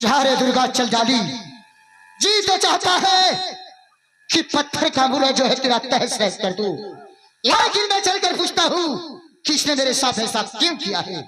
जा रे दुर्गा चल जाली। जी तो चाहता है कि पत्थर का मुड़ा जो है तेरा तहस नहस कर दूं, लेकिन मैं चलकर पूछता हूं किसने मेरे साथ ऐसा क्यों किया है।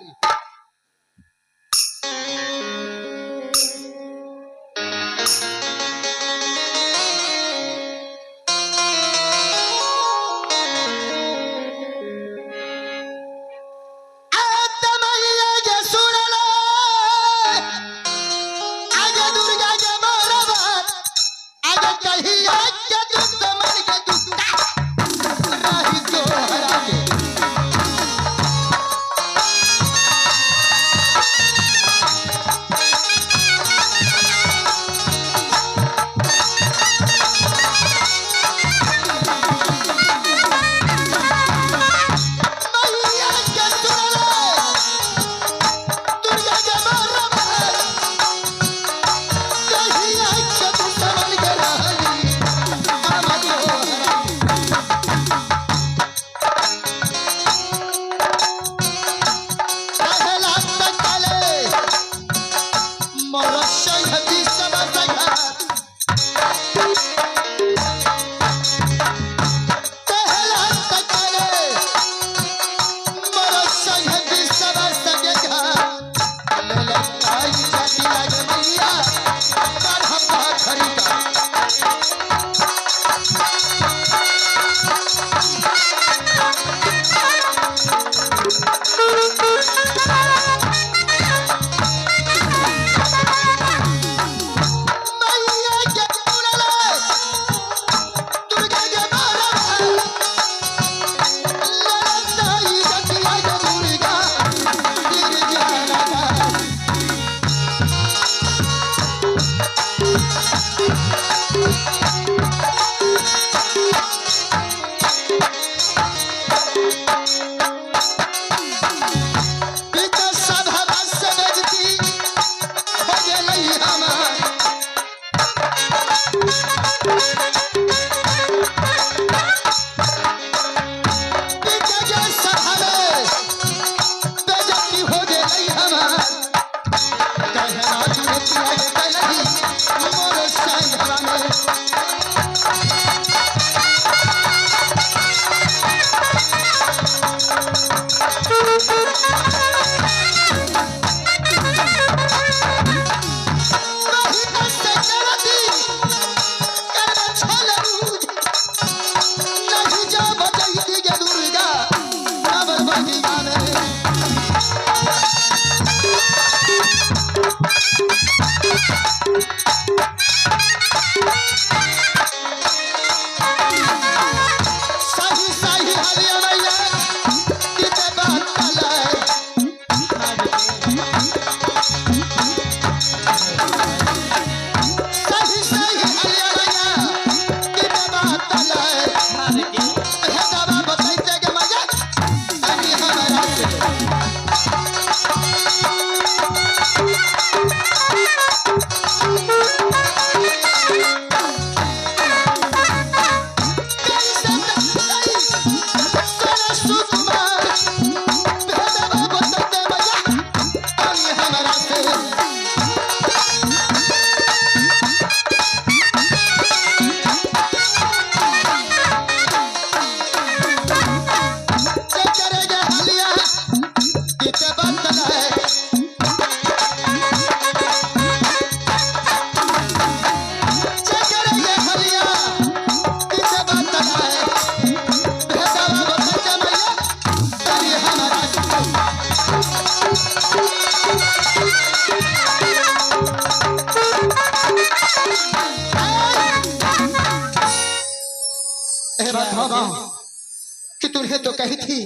कि तुम्हें तो कही थी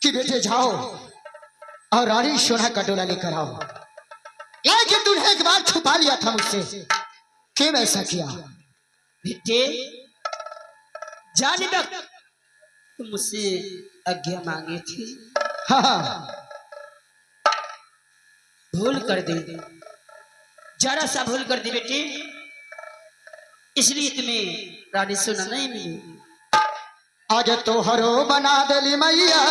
कि बेटे जाओ और रानी सोना का डोला लेकर आओ, लेकिन तुमने एक बार छुपा लिया था मुझसे। क्यों ऐसा किया? बेटे जाने तक तुम मुझसे आज्ञा मांगी थी। हाँ, भूल कर दी, जरा सा भूल कर दी बेटे, इसलिए तुम्हें रानी सोना नहीं मिली। आज तो हरो बना देली मैया,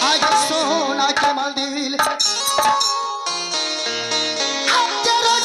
आज सोना के मंदिर तेरा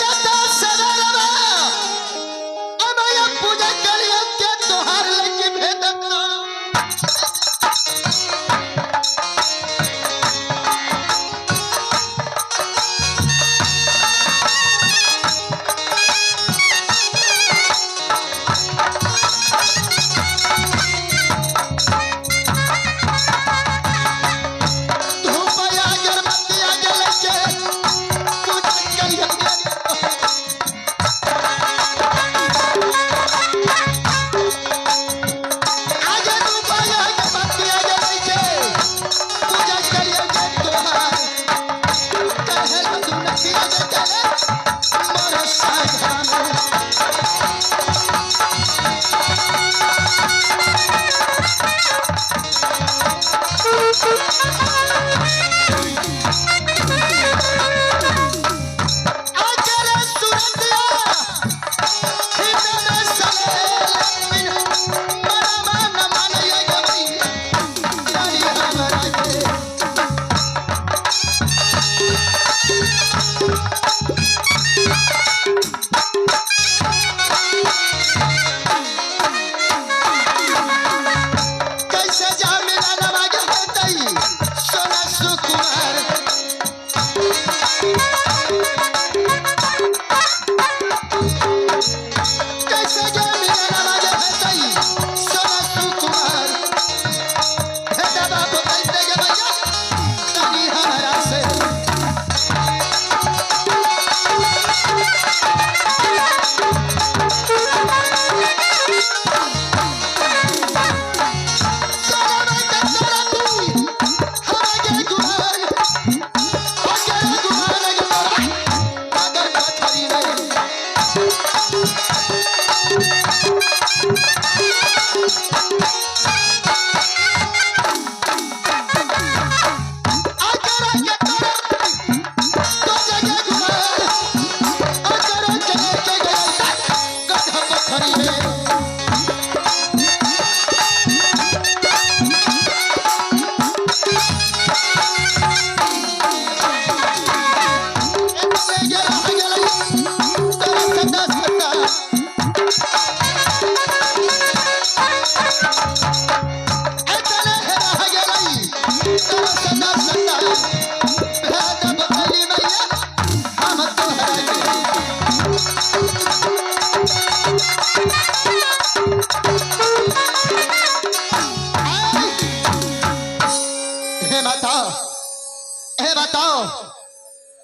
बताओ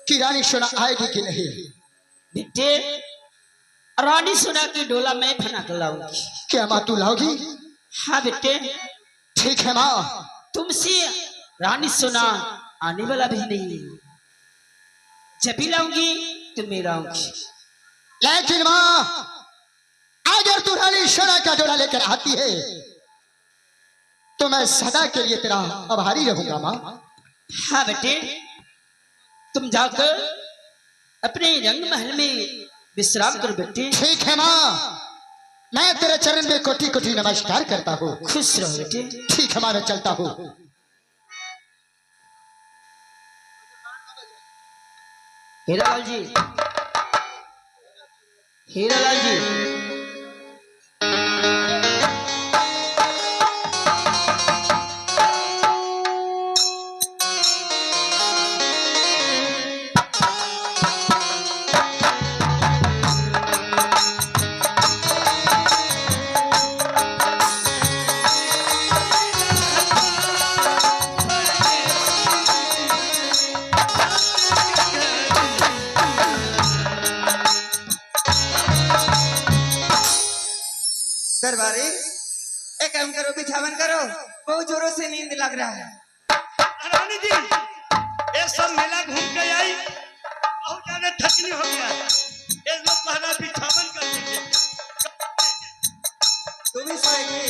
कि रानी सोना आएगी कि नहीं। बेटे रानी सोना की डोला मैं बना कर लाऊंगी। क्या माँ तू लाओगी? हाँ बेटे ठीक है माँ। तुमसे रानी सोना आने वाला भी नहीं, जब भी लाऊंगी तुम्हें लाऊंगी। लेकिन माँ अगर तू रानी सोना का डोला लेकर आती है तो मैं सदा के लिए तेरा आभारी रहूंगा माँ। हाँ बेटे तुम जाकर अपने रंग महल में विश्राम करो बेटे। ठीक है माँ, मैं तेरे चरण में कोटि कोटि नमस्कार करता हूँ। खुश रहो बेटे। ठीक है माँ, मैं चलता हूँ। हीरालाल जी, हीरालाल जी, दरबारी एक काम करो, बिछावन करो, बहुत जोरों से नींद लग रहा है। रानी जी ये सब मेला घूम के आई, बहुत ज्यादा थकनी हो गया है, ये लोग पहला बिछावन कर दीजिए। तुम ही सोएगी।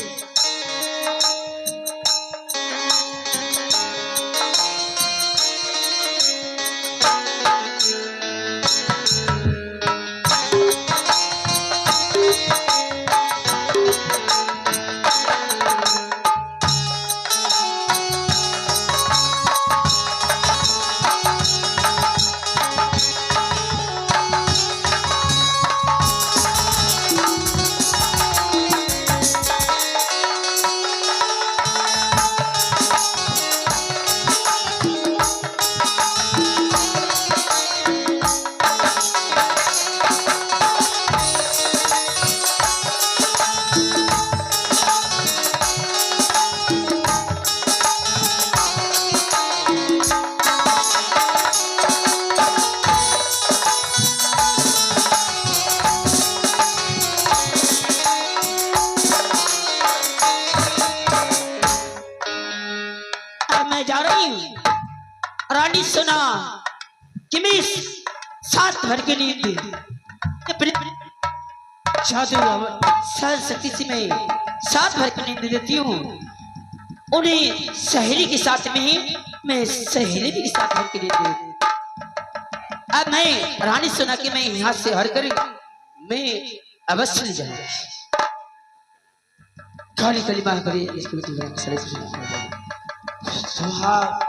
रानी सोना कि मैं सात भर के नींद अपने जादू सरस्वती से मैं सात भर की नींद देती हूँ। उन्हें सहेली के साथ में ही मैं सहेली के साथ भर के नींद देती हूँ। अब मैं रानी सोना के मैं यहाँ से हर कर मैं अवश्य जाऊंगा। काली काली माँ करी इसकी बेटी सुहाग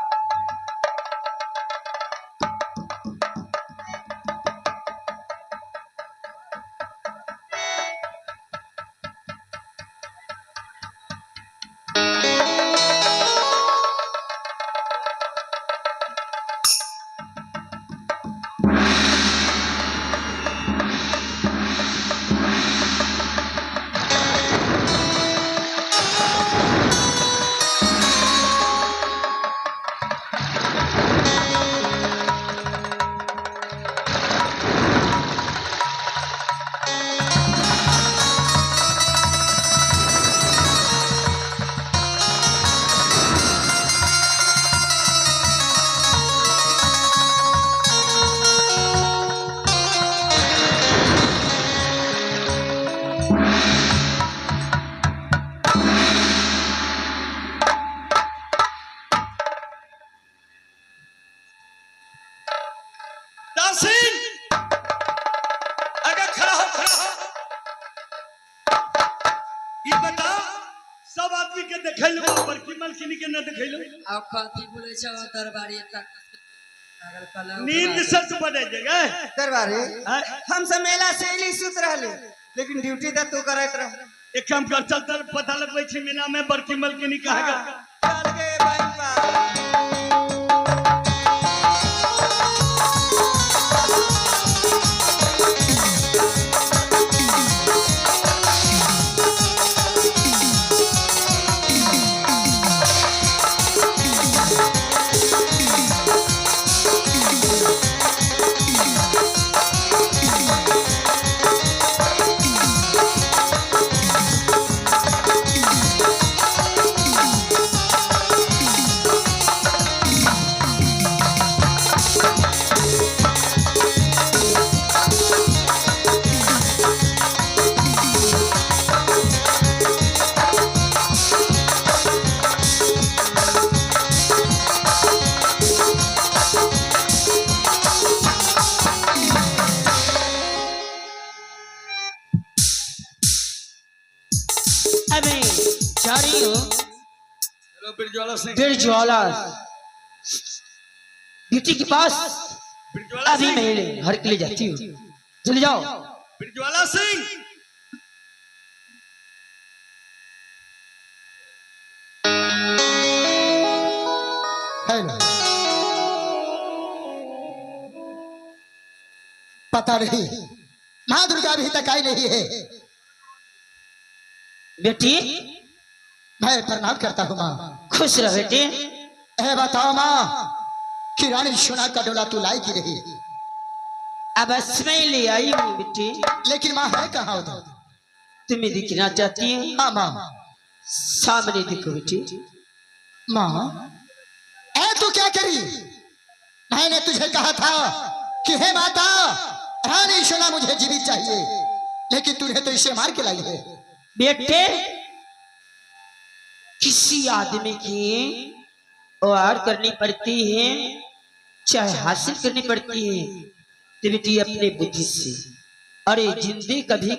सब आदमी के देखैलो बड़की मलकिनी के न देखैलो आ कथि बोले छ दरबारी तक पागल कला नींद सच बने जगह दरबारी हम सब मेला से इली सुत रहले, लेकिन ड्यूटी त तू करत रह। एक काम कर, चल तर पता लगबै छी मीना में बड़की मलकिनी कहागा। चल के भाई बा अब मैं जा रही हूँ चलो बिरज्वाला सिंह। बिरज्वाला बेटी के पास। बिरज्वाला अभी सिंह। मैं घर के लिए जाती हूँ, चले जाओ। बिरज्वाला सिंह। हेलो, पता नहीं माँ दुर्गा अभी तक आई नहीं है। बेटी मैं प्रणाम करता हूँ माँ। खुश रहो बेटी। बताओ माँ कि रानी सोना का डोला तू लाई की रही, अब मैं ले आई हूँ बेटी। लेकिन माँ है कहाँ उधर? तुम्हें दिखना चाहती है? हाँ माँ। सामने देखो बेटी। माँ तू क्या करी? मैंने तुझे कहा था कि हे माता रानी सोना मुझे जीवित चाहिए, लेकिन तूने तो इसे मार के लाई है। बेटे किसी आदमी की और करनी पड़ती है, चाहे हासिल करनी पड़ती है, तो बेटी अपने बुद्धि से। अरे जिंदगी कभी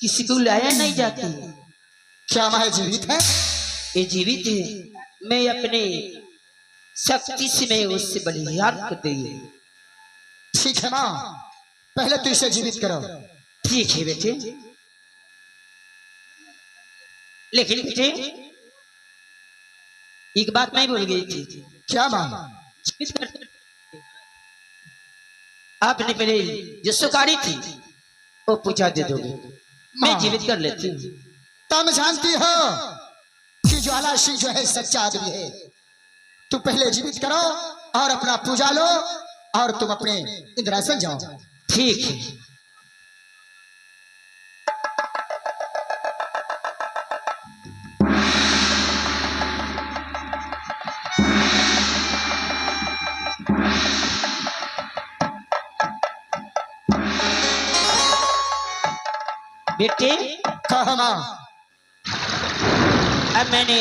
किसी को लाया नहीं जाती। क्या माँ जीवित है? ये जीवित है। मैं अपने शक्ति से मैं उससे बलिदान कर दी। ठीक है माँ, पहले तू इसे जीवित करो। ठीक है बेटे, लेकिन बेटे एक बात मैं भूल गई थी। क्या माँ? आपने पहले जो सुकारी थी वो पूछा दे दोगे, मैं जीवित कर लेती हूँ। तुम जानती हो कि ज्वाला सिंह जो है सच्चा आदमी है। तू पहले जीवित करो और अपना पूजा लो और तुम अपने इंद्रासन जाओ। ठीक है। बेटे कहा माँ? अब मैंने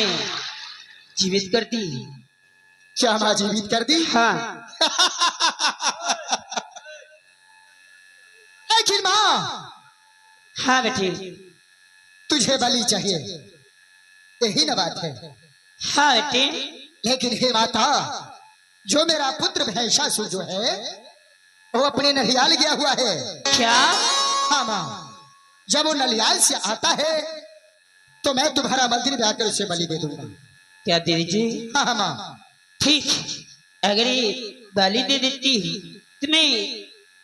जीवित कर दी। क्या माँ जीवित कर दी? हाँ। लेकिन माँ हाँ बेटे। तुझे बलि चाहिए, यही ना बात है। हाँ बेटे। लेकिन हे माता, जो मेरा पुत्र भैंसासुर जो है वो अपने नलियाल गया हुआ है। क्या? हाँ माँ, जब वो नलियाल से आता है तो मैं तुम्हारा मंदिर में आकर उसे बलि दे दूंगा। क्या दे दीजिए? हाँ माँ। ठीक, अगर ये बलि दे देती तो मैं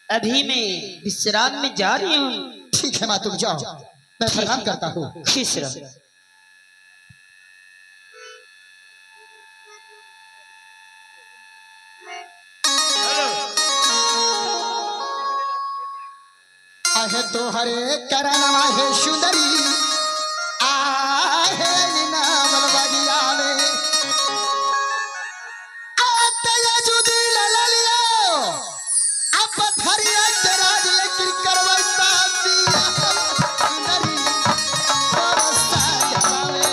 अभी मैं विश्राम में जा रही हूँ। ठीक है माँ, तुम जाओ, मैं प्रणाम करता हूँ। खुश रहो। आहे तो हरे करनमा है सुंदरी, आहे नाम बगिया में आते या जुदी ललियो अब पथरिया तेरा लेकिन करवता दिया सुंदरी बरसा जावे।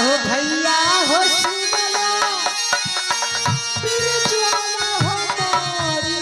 आहो भैया हो सुनला बिरजवाना हो मोरी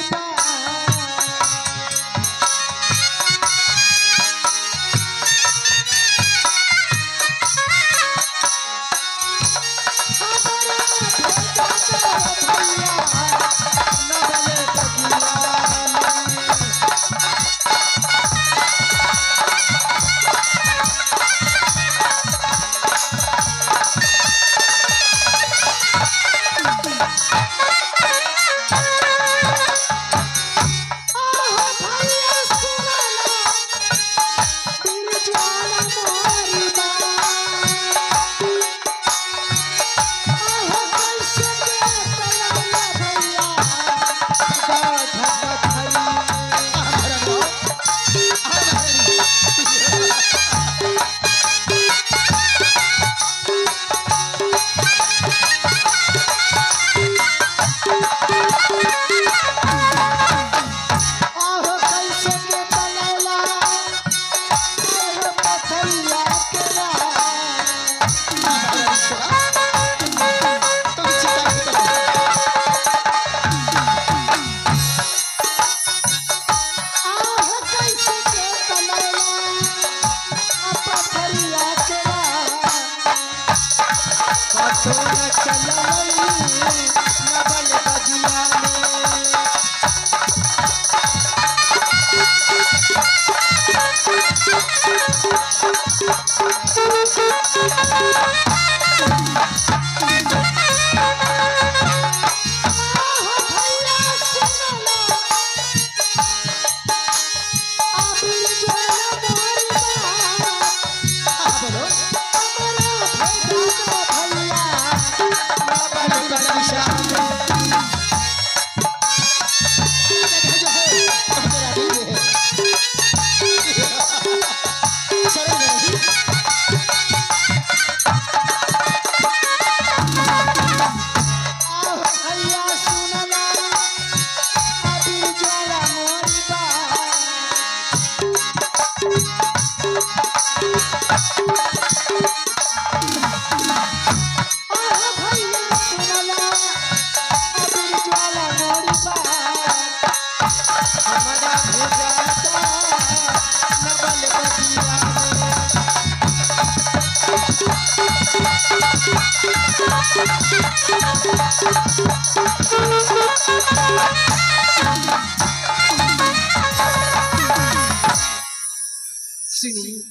सुनिए,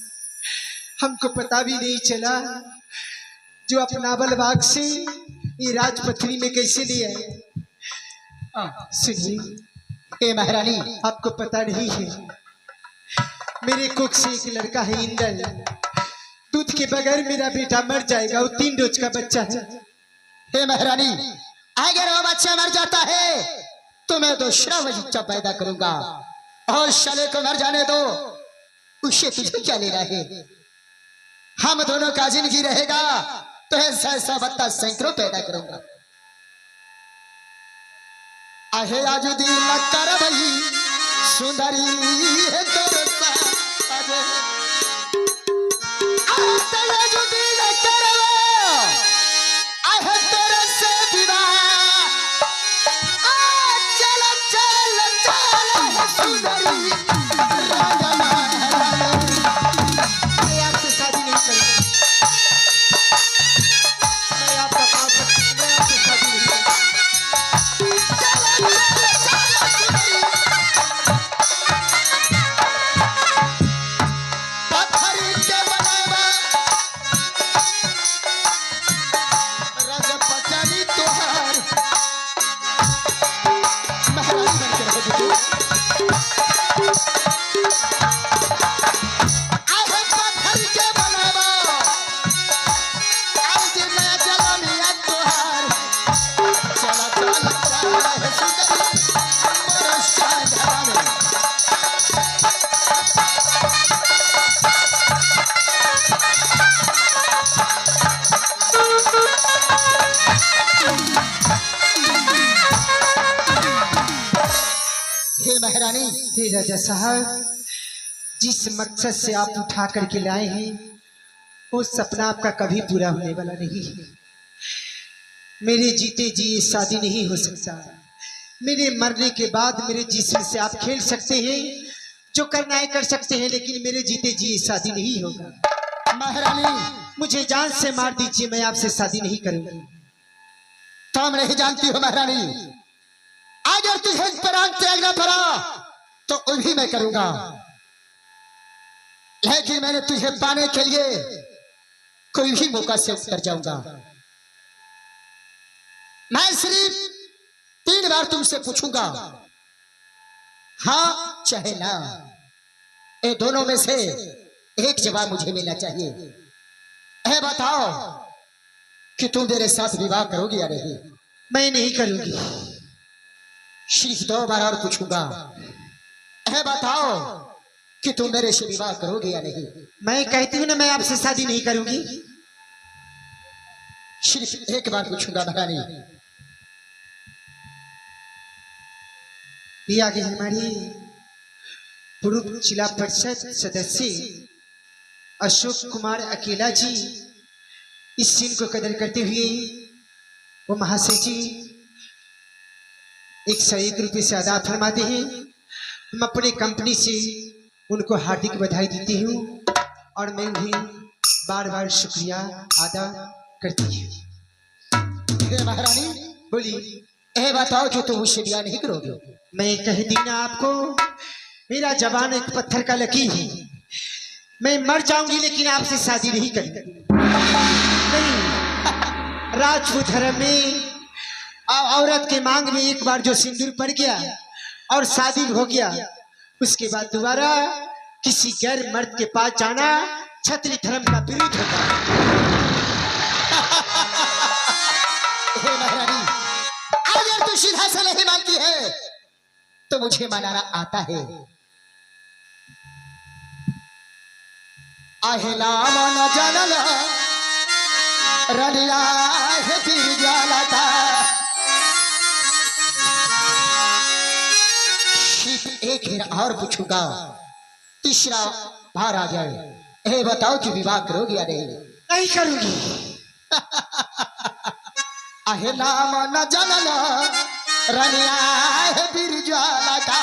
हमको पता भी नहीं चला जो अपना बलबाग से ये राजपथरी में कैसे ले आए। सुनिए, हे महारानी, आपको पता नहीं है मेरे कुख से एक लड़का है इंदल, दूध के बगैर मेरा बेटा मर जाएगा। वो 3 रोज का बच्चा है। हे महारानी, अगर वो बच्चा मर जाता है तो मैं दूसरा बच्चा पैदा करूंगा और शले को मर जाने दो, उससे तुझे क्या लेना है? हम दोनों का जिंदगी रहेगा तो ऐसा बत्ता सैकड़ों पैदा करूंगा। आहे आज दिल कर भई सुंदरी है तोर साज, आते आज दिल करवा आहे तोर से विवाह, आ चल चल चल सुंदरी राजा महारानी। मैं आपसे शादी नहीं करूंगा। मैं आपका पाप करती हूँ, मैं आपसे शादी नहीं करूंगा। महारानी, हे राजा साहब, जिस मकसद से आप उठा करके लाए हैं वो सपना आपका कभी पूरा होने वाला नहीं है। मेरे जीते जी ये शादी नहीं हो सकता। मेरे मरने के बाद मेरे जिस्म से आप खेल सकते हैं, जो करना है कर सकते हैं, लेकिन मेरे जीते जी ये शादी नहीं होगा। महारानी, मुझे जान से मार दीजिए, मैं आपसे शादी नहीं करूंगी। तुम नहीं जानती हो महारानी, अगर तुझे प्राण त्यागना पड़ा तो उन्हीं मैं करूंगा, लेकिन मैंने तुझे पाने के लिए कोई भी मौका से उतर जाऊंगा। मैं सिर्फ 3 बार तुमसे पूछूंगा, हाँ चाहे ना। ये दोनों में से एक जवाब मुझे मिलना चाहिए। है बताओ कि तुम मेरे साथ विवाह करोगी या नहीं? मैं नहीं करूंगी। सिर्फ 2 बार और पूछूंगा, है बताओ कि तुम मेरे से विवाह करोगे या नहीं? मैं कहती हूँ ना, मैं आपसे शादी नहीं करूंगी। सिर्फ 1 बार पूछूंगा महारानी। ये आगे हमारी पूर्व जिला परिषद सदस्य अशोक कुमार अकेला जी इस सीन को कदर करते हुए वो महाशय जी 101 रुपये से अदा फरमाते हैं। हम अपने कंपनी से उनको हार्दिक बधाई देती हूँ और मैं उन्हें बार बार शुक्रिया अदा करती हूँ। हे महारानी, बोलिए। ये बताओ कि तुम मुझसे ब्याह नहीं करोगे? मैं कह दी ना आपको, मेरा जवान एक पत्थर का लकीर है। मैं मर जाऊंगी लेकिन आपसे शादी नहीं करूंगी। नहीं, राजपूत धर्म में औरत के मांग में एक बार जो सिंदूर पड़ गया और शादी हो गया, उसके बाद दोबारा किसी गैर मर्द के पास जाना क्षत्रिय धर्म का विरुद्ध होता है। हे महारानी, अगर तू सीधा से नहीं मानती है तो मुझे मनाना आता है। आहेला मन जानला रलिया है फिर ज्वालाता। सिर्फ एक ही और पूछूंगा, तीसरा बार आ जाए। हे बताओ कि विवाह करोगी या नहीं? नहीं करूंगी। आहेला मन जानला रलिया है फिर ज्वालाता।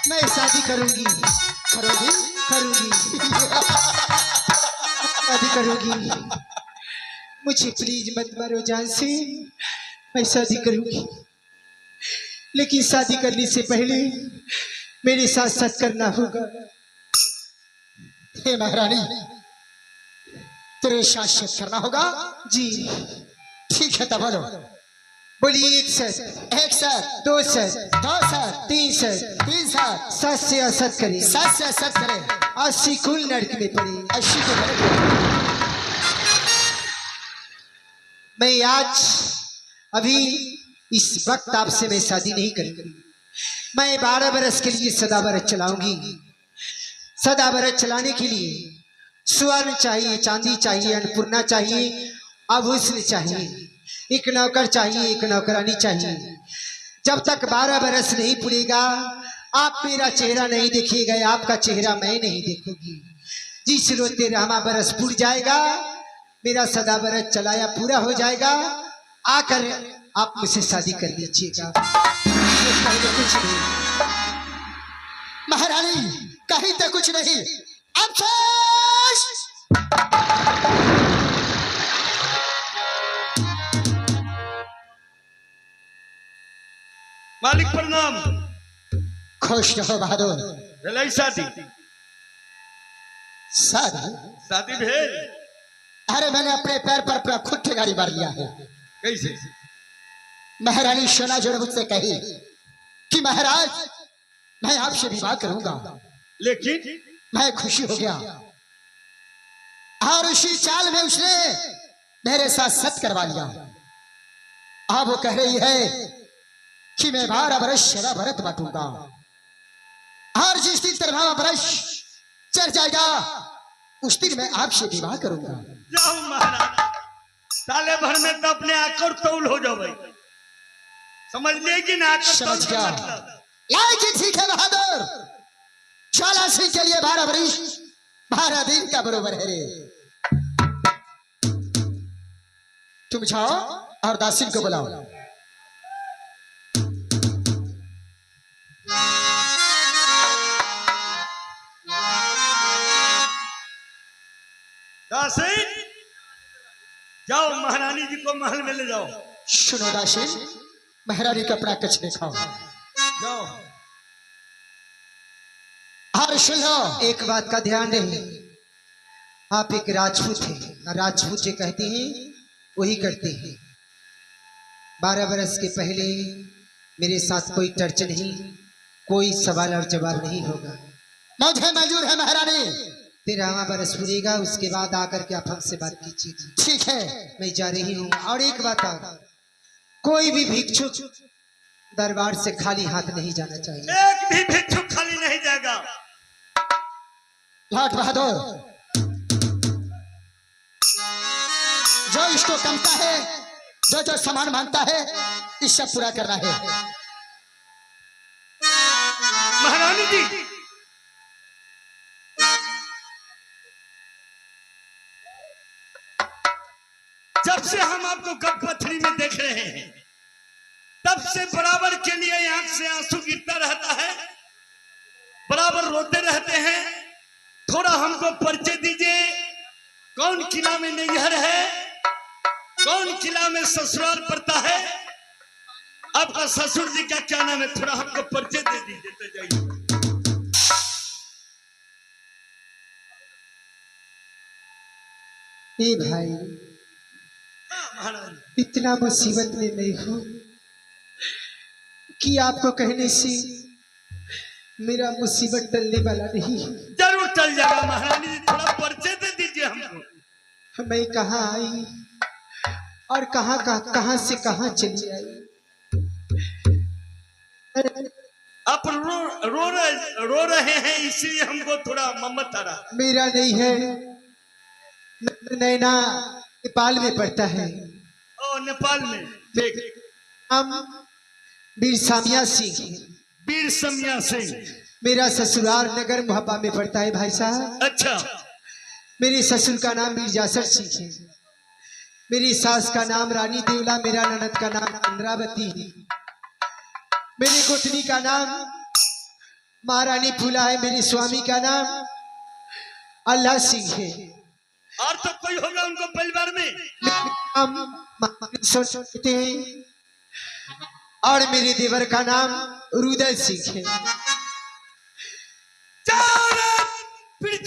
मैं शादी करूंगी। करोगी? करूंगी। शादी करूंगी। मुझे प्लीज मत मारो जान से। मैं शादी करूंगी, लेकिन शादी करने से पहले मेरे साथ सच करना होगा। हे महारानी, तेरे साथ सच करना होगा? जी ठीक है, तब बोलो। बोलिए। 1 सच, 1 सच, 2 सच, 2 सच, 3 सच, 3 सच, सच से असत करे, 7 से सच करे, 80 कुल नरक में पड़े। 80 को करे। मैं आज अभी इस वक्त आपसे मैं शादी नहीं करूंगी। मैं 12 बरस के लिए सदा बरत चलाऊंगी। सदा बरत चलाने के लिए स्वर्ण चाहिए, चांदी चाहिए, अन्नपूर्णा चाहिए, आभूषण चाहिए, एक नौकर चाहिए, एक नौकरानी चाहिए। जब तक 12 बरस नहीं पूरेगा आप मेरा चेहरा नहीं देखिएगा, आपका चेहरा मैं नहीं देखूंगी। जिस रोज तेरहवां बरस पूर जाएगा, मेरा सदा बरस चलाया पूरा हो जाएगा, आकर आप मुझसे शादी कर लीजिएगा। पहले कुछ नहीं। महारानी, कहीं तो कुछ नहीं। अफसोस! मालिक प्रणाम। खुश रहो बहादुर। भेलै शादी? शादी? शादी भेल? अरे मैंने अपने पैर पर अपना खुद से गाड़ी मार लिया है। कैसे? महारानी सोना जो मुझसे कही कि महाराज मैं आपसे विवाह करूंगा, लेकिन मैं खुशी हो गया। और उसी चाल में उसने मेरे साथ सत करवा लिया। अब वो कह रही है कि मैं 12 वर्ष शरा भरत बांटूंगा और जिस दिन 13वां वर्ष चढ़ जाएगा उस दिन मैं आपसे विवाह करूंगा। जाओ महाराज, साले भर में तो अपने आकर तौल हो जाओ भाई, समझ लेगी ना? आकर समझ तौल गया। का मतलब। लाइक ठीक है बहादुर, ज्वाला सिंह के लिए 12 वर्ष 12 दिन का बरोबर है रे। तुम जाओ और दासिन को बुलाओ। दासिन, जाओ महारानी जी को महल में ले जाओ। सुनो दासिन, महारानी का अपना कच दिखाओ। जाओ। और सुन लो, एक बात का ध्यान रहे, आप एक राजपूत हैं, राजपूत जो कहते हैं वही करते हैं। 12 बरस के पहले मेरे साथ कोई चर्चा नहीं, कोई सवाल और जवाब नहीं होगा। मुझे मंजूर है महारानी। 13वां बरस पूरेगा, उसके बाद आकर के आप हमसे बात कीजिए। ठीक है। मैं जा रही हूँ। और एक बात और, कोई भी भिक्षुक दरबार से खाली हाथ नहीं जाना चाहिए। एक भी भिक्षुक खाली नहीं जाएगा। लाट बहादुर, जो इसको कमता है, जो जो सामान मांगता है, इस सब पूरा करना है। महारानी जी, जब से हम आपको गढ़पथरी में देख रहे हैं तब से बराबर के लिए आंख से आंसू गिरता रहता है, बराबर रोते रहते हैं। थोड़ा हमको परिचय दीजिए, कौन किला में नैहर है, कौन किला में ससुराल पड़ता है, आपका ससुर जी का क्या नाम है, थोड़ा हमको परिचय दे दीजिए तो जाइए। ए भाई, महाराज, इतना मुसीबत में नहीं हूँ कि आपको कहने से मेरा मुसीबत टलने वाला नहीं है। जरूर चल जाएगा महारानी जी, थोड़ा परिचय दे दीजिए हमको। मैं कहाँ आई और कहाँ से कहाँ चली आई। आप रो रहे हैं, इसलिए हमको थोड़ा मम्मत आ रहा। मेरा नहीं है, नैना नेपाल में पड़ता है। ओ, नेपाल में। ठीक। हम वीर सामिया सिंह हैं। वीर समिया सिंह। मेरा ससुराल नगर मुहब्बा में पड़ता है भाई साहब। अच्छा। मेरे ससुर का नाम वीर जासर सिंह है, मेरी सास का नाम रानी देवला, मेरा ननद का नाम इंद्रावती है, मेरी गोतनी का नाम महारानी फूला है, मेरे स्वामी का नाम अल्लाह सिंह है। और तो कोई होगा उनको परिवार में? हम सोचते हैं और मेरे देवर का नाम रुदल सिंह है।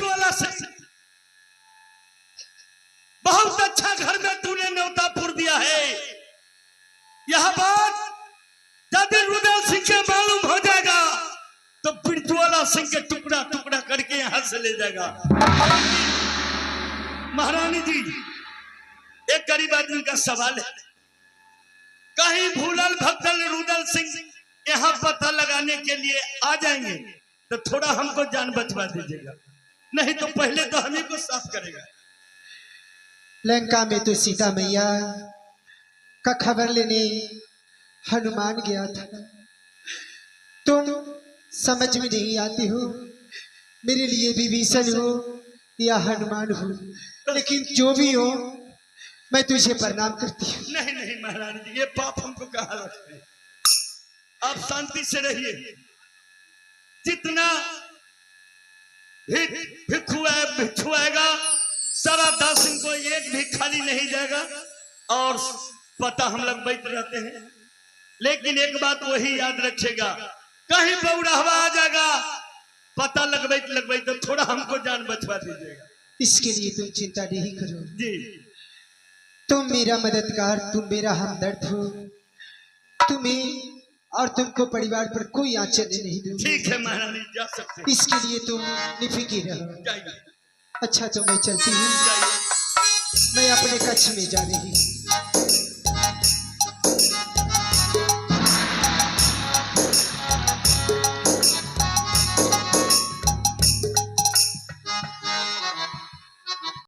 वाला सिंह, बहुत अच्छा घर में तूने न्योता पुर दिया है। यह बात जब रुदल सिंह के मालूम हो जाएगा तो पृथ्वीवाला सिंह के टुकड़ा टुकड़ा करके यहां से ले जाएगा। महारानी जी, एक गरीब आदमी का सवाल है, कहीं भूलल भक्तल रुदल सिंह यहाँ पता लगाने के लिए आ जाएंगे तो थोड़ा हमको जान बचवा दीजिएगा, नहीं तो पहले तो हमें को साफ करेगा। लंका में तो सीता मैया का खबर लेने हनुमान गया था। तुम समझ में नहीं आती हो, मेरे लिए विभीषण हो या हनुमान हो, लेकिन जो भी हो मैं तुझे प्रणाम करती हूँ। नहीं नहीं महारानी जी, ये पाप हमको कहाँ रखते हैं। आप शांति से रहिए। जितना भिक्षु आएगा सारा दासिन को एक भी खाली नहीं जाएगा और पता हम लोग बैठ रहते हैं। लेकिन एक बात वही याद रखेगा, कहीं बौड़ावा आ जाएगा पता लगवाई तो थोड़ा हमको जान बचवा दीजिएगा। इसके लिए तुम चिंता नहीं करो जी। तुम मेरा मददगार, तुम मेरा हमदर्द हो, तुम्हें और तुमको परिवार पर कोई आंचल नहीं दूंगी। ठीक है महारानी, जा सकते हैं। इसके लिए तुम निफिकिर रहो। जाइए। अच्छा तो मैं चलती हूँ, मैं अपने कच्छ में जा रही हूँ।